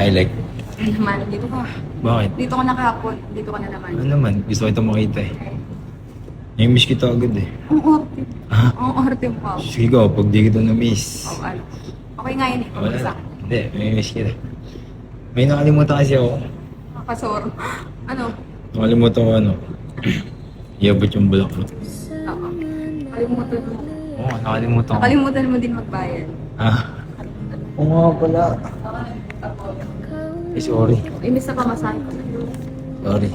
Highlight. Hindi naman, dito ka. Bakit? Dito ka nakahapon, dito ka na naman. Ano naman? Gusto ko ito makita eh. Nami-miss kita agad eh. Ang orte. Ha? Ang orte mo ako. Sige ko, pag di kita na-miss. Oh, ano. Okay nga yun eh, Wala pag-isa. na. Hindi, may miss kita. May nakalimutan kasi ako. Nakasoro. Ano? Nakalimutan ko ano. Iabot yung bulaklak. Oo. Nakalimutan mo. Oo, nakalimutan ko. Nakalimutan mo din magbayad. Ah. Oo nga pala. Eh, sorry. Imbis na pamasahe ko na.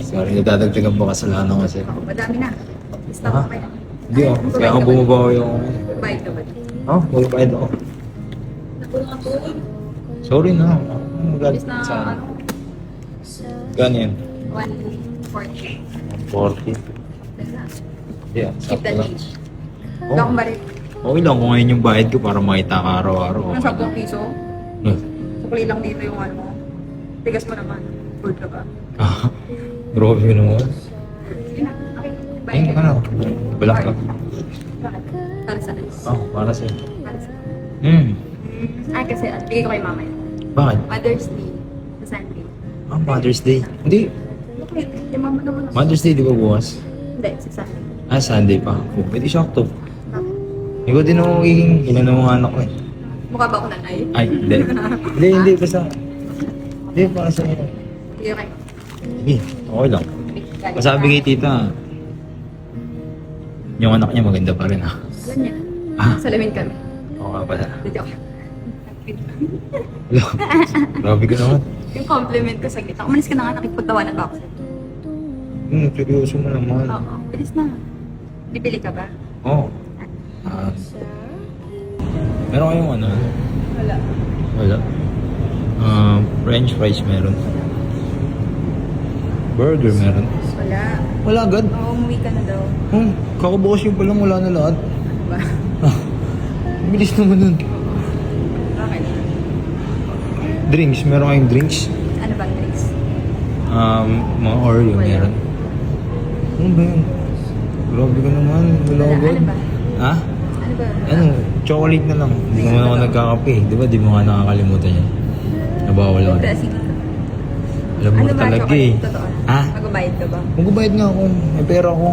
Sorry. Nadadagdagan pa kasalanan kasi. Oo, madami na. Basta Ha? ko kaya. Hindi oh. Kaya ako bumabawi yung... Bayad ka ba? Oh, magbayad ako. Nakulong ako. Sorry na. Imbis na ano, Gano'n yan? 140. 40. Yeah, Keep sakto that lang. age. Oh. Wala akong balik. Okay lang kung ngayon yung bayad ko para makita ka araw-araw. Ang 10 piso. Eh, Sukli lang dito yung ano mo. Tigas mo naman. Good ka ba? Ah, grabe yun naman. Sige na. Okay. Bye. Ayun ka na. Balak ka. Bakit? Para sa alis. Oh, para sa'yo. Para sa Hmm. Ay, kasi bigay ko kay mama yun. Bakit? Mother's Day. Sa Sunday. Ah, Mother's Day. Hindi. Okay. Kay mama naman ako. Mother's Day, di ba bukas? Hindi, sa Sunday. Ah, Sunday pa. Oh, pwede sakto. Ikaw din ako magiging ina ng mga anak ko eh. Mukha ba ako nanay? Ay, hindi. Hindi, basta. Hindi, para sa'yo. Sige, okay. Sige, okay lang. Masabi kay tita, yung anak niya maganda pa rin ha. Alam niya. Ah? Salamin kami. Oo nga pala. Hindi ako. Wala. Grabe ka naman. Yung compliment ko saglit. Umalis ka na nga, nakipagtawanan ba ako sa'yo? Seryoso mo naman. Oo. Bilis na. Bibili ka ba? Oo. Ah. Meron kayong ano? Wala. Wala. French fries meron. Burger meron. Wala. Wala agad. Oo, umuwi ka na daw. Kakabukas yung palang wala na lahat. Ano ba? Bilis naman nun. Bakit? Drinks, meron kayong drinks? Ano bang drinks? Mga Oreo Wala. meron. Ano ba yun? Grabe ka naman. Wala Wala. agad. Ano ba? Ha? Ano ba? Ano? Chocolate na lang. Hindi naman ako nagkakape. Di ba? Di mo nga nakakalimutan yan. Nabawal ako. Pero sige. Alam mo Ano na ba? talaga eh. Chocolate? Totoo. Ha? Magbabayad ka ba? Magbabayad nga ako. May pera ako.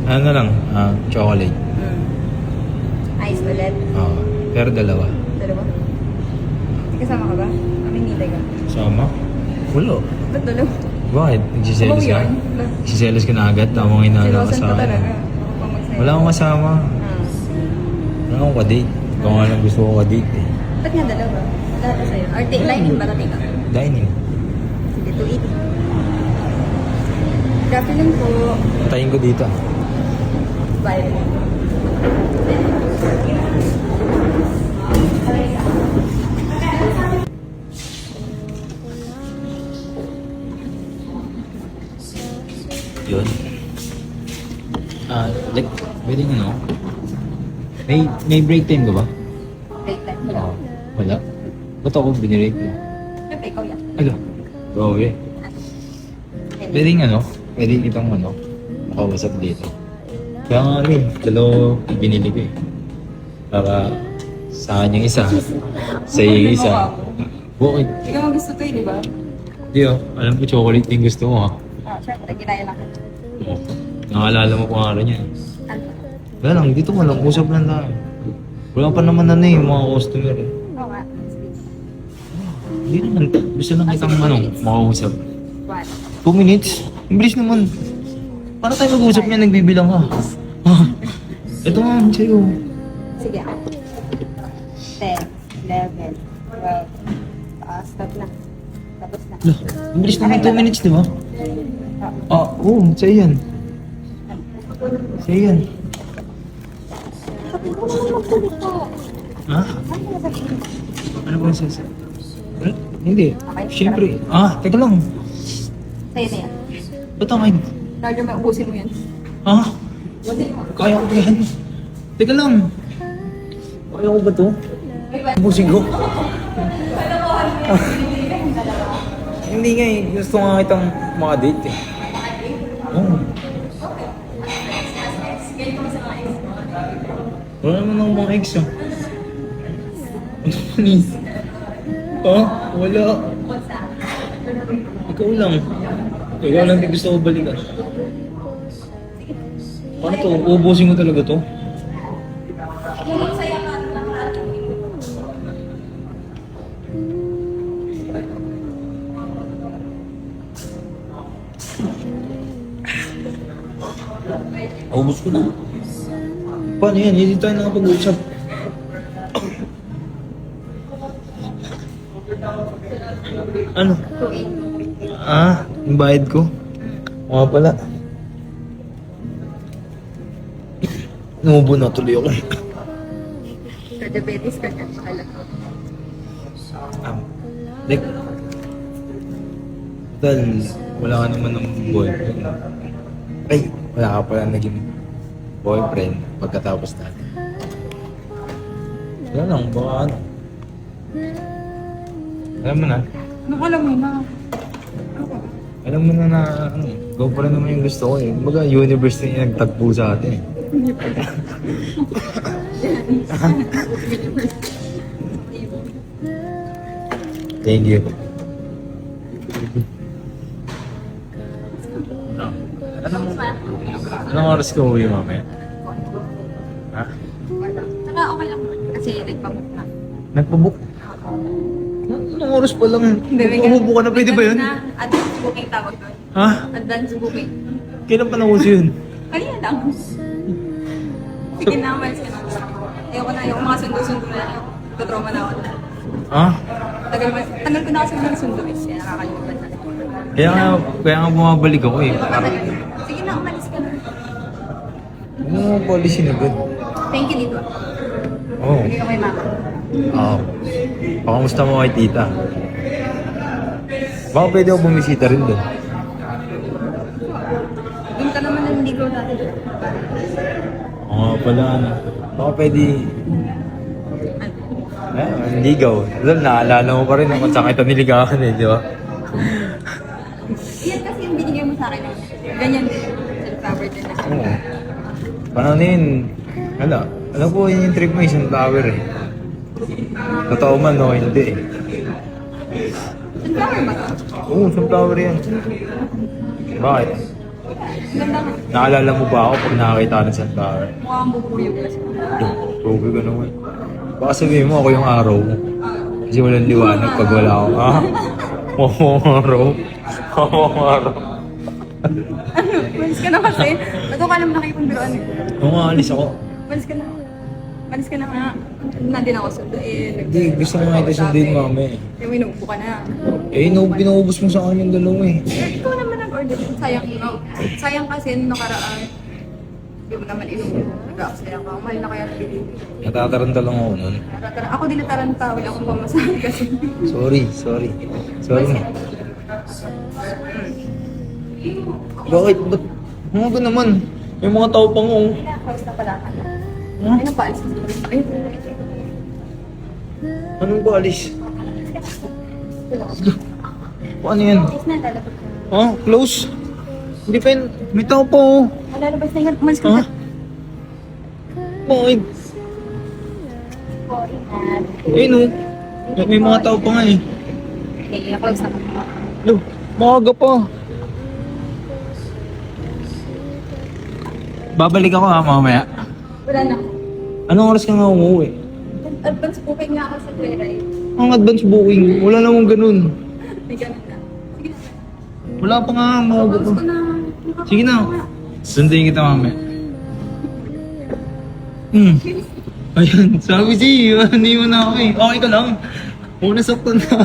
Ano na lang? Chocolate. Ice ulit. Pero dalawa. Dalawa? May kasama ka ba? Kami nitay ka. Sama? Wala. Ba't dalawa? Bakit? Nagsiselos Sabaw ka? yun. Nagsiselos ka na agad? Tamang inaala ka Silosan sa ko akin. talaga. Ako pa magsaya. Wala akong kasama. Ah. Wala akong kadate. Ikaw nga lang gusto ko kadate eh. Ba't nga dalawa? Dalawa pa sa'yo. Or dining ba take ka? Dining. Sige, to eat. Good afternoon po. Tayin ko dito. Bye. Yun. Like, pwede nga no? May break time ka ba? Break time. Wala. Wala. Ba't ako binirate mo? Siyempre, ikaw yan. Ano? Okay. Pwede nga no? Pwede kitang ano? Makausap dito. Kaya nga ano eh, dalawa binili ko eh. Para sa akin yung isa. Sa iyo yung isa. Bakit? Ikaw ang gusto to eh, di ba? Di oh, alam ko chocolate din gusto mo ha. Siyempre, ginaya lang. Oh. Nakalala mo pangalan niya. Ano? Wala lang, dito mo lang, usap lang tayo. Wala pa naman ano eh, yung mga customer eh. Oo nga. Hindi naman, gusto lang kitang ano, makausap. What? 2 minutes? Ang bilis naman. Paano tayo mag-usap niya, nagbibilang ka? Ito nga, sa'yo. Sige. 10, 11, 12. Stop na. Tapos na. Lah, ang bilis naman 2 minutes, di ba? Oo, sa'yo yan. Sa'yo yan. Sabi ko naman magtuloy ko. Ha? Ano na sabihin? Ano ba sa'yo? Hindi. Siyempre. Teka lang. Sa'yo na yan. Ba't ang kain? Larger, may ubusin mo yan. Ha? Kaya ko ba yan? Teka lang. Kaya ko ba to? Busin ko. Hindi nga eh. Gusto nga kitang makadate eh. Oo. Wala naman akong mga ex ah. Ano Ha? Wala. What's that? Ikaw lang. Ikaw lang din gusto ko balikan. Ano to? Uubusin mo talaga to? Saya ka lang. Ubus ko na. Paano yan? Hindi tayo nakapag-usap. Ano? Yung bayad ko? Mga pala. Numubo na tuloy ako. Diabetes ka na. Like, total, wala ka naman ng boyfriend. Ay, wala ka pala naging boyfriend pagkatapos natin. Wala lang, baka ano. Alam mo na. Anong alam mo na? Alam mo na ano, go pa rin naman yung gusto ko eh. Kumbaga, universe na yung nagtagpo sa atin eh. Hindi pa. Thank you. Anong oras ka uwi mamaya? Ha? Saka okay lang. Kasi nagpamuk na. Nagpabook? Anong oras pa lang? Umubo ka na, pwede ba yun? Advance booking tawag doon. Ha? Advance booking. Kailan pa nauso yun? Kanina lang. Sige na, malis ka na. Ayoko na, ayoko mga sundo-sundo na. Tatrauma na ako. Ha? Tagal ko na kasi mga sundo eh. Kaya nakakalimutan na. Kaya nga bumabalik ako eh. Sige na, umalis ka na. Ano mo policy na good? Thank you dito. Oo. Sige ka kay mama. Oo. Pakamusta mo kay tita? Baka pwede ako bumisita rin doon. Doon ka naman nanligaw dati. Oo pala ano. Baka pwede... ligaw. Dahil naalala mo pa rin kung saan kita niligawan eh, di ba? Yan kasi yung binigay mo sa akin. Ganyan din. Sunflower din na siya. Oo. Paano na yun? Alam ko yun yung trip mo, isang tower eh. Totoo man o hindi eh. Sunflower ba ito? Oo, isang tower yan. Bakit? Ganda nga. Naalala mo ba ako pag nakakita ka ng sunflower? Mukhang bubuyog kasi. Tubig ka naman. Baka sabihin mo ako yung araw mo. Kasi walang liwanag pag wala ako. Ha? Oo, araw. Oo, araw. Malis ka na kasi. Bago ka naman nakipagbiroan eh. Oo nga, alis ako. Malis ka na. Malis ka na nga. Nandun ako sunduin. Hindi, gusto ko nga ito sundin mami. Yung inuupo ka na. Eh, pinuubos mo sa akin yung dalawa eh. Ikaw naman nag-order. Sayang kasi nung nakaraan. Hindi mo naman inuupo. Nag-aksaya ka. Mahal na kaya nabili. Natataranta lang ako nun. Ako din nataranta. Wala akong pamasahe kasi. Sorry na. Bakit? Ba't? Ano ba naman? May mga tao pang oh. House na pala ka. Ha? Ano pa? Ay, Anong ba alis? Paano yan? is na lalabas ka. Ha? Close? Hindi pa yun. May tao pa oh. Lalabas na yan. Umalis ka Ha? na. Bakit? Sorry na. Eh no. May mga tao pa nga eh. Okay, close na ka. Lo, maaga pa. Babalik ako ha mamaya. Wala na. Anong oras ka nga umuwi? Advance booking nga ako sa Joyride. Ang advance booking. Wala namang ganun. May ganun na. Sige na. Wala pa nga maaga pa. Gusto na. Sige na. Sundayin kita mamaya. Ayan, sabi hindi mo na ako eh. Okay ka lang. Una saktan na.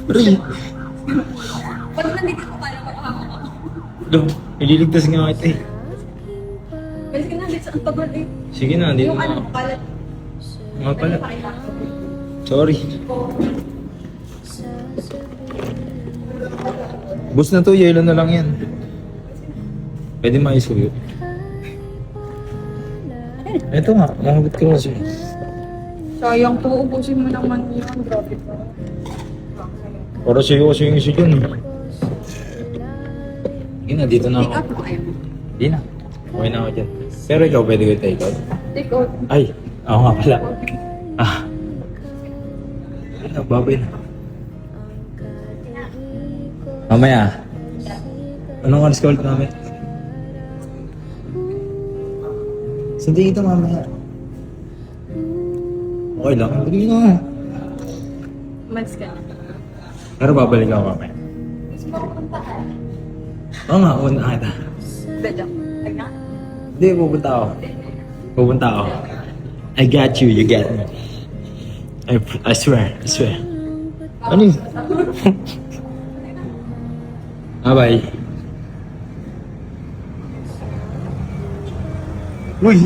Aray. Pag nandito ko kaya makakama ka. Lo, ililigtas nga kita eh. Balik ka na. Dito ang pagod eh. Sige na, hindi Yung na ano, ako. kalat. Nga pala. Pakita. Sorry. Bus na to, yelo na lang yan. Pwede maisuyo. Ito nga, mahugot ko kasi. Sayang po. Ubusin mo naman yun. Grabe pa. Para sa'yo kasi yung isa dyan. Hindi na, dito na ako. Take out mo kayo. Hindi na. Okay na ako dyan. Pero ikaw, pwede ko take out? Take out. Ay, ako nga pala. Ah. Babay na. Mamaya. Anong oras ka ulit namin? Sandi ito mamaya. Okay lang. Bigyan ko nga. Umalis ka na. Pero babalik ako mamaya. Gusto mo pupuntahan? Oo nga, una kita. Dadya. Ay nga. Hindi, pupunta ako. Pupunta ako. I got you, you get me. I swear, I swear. Ano yun? Bye-bye. Uy!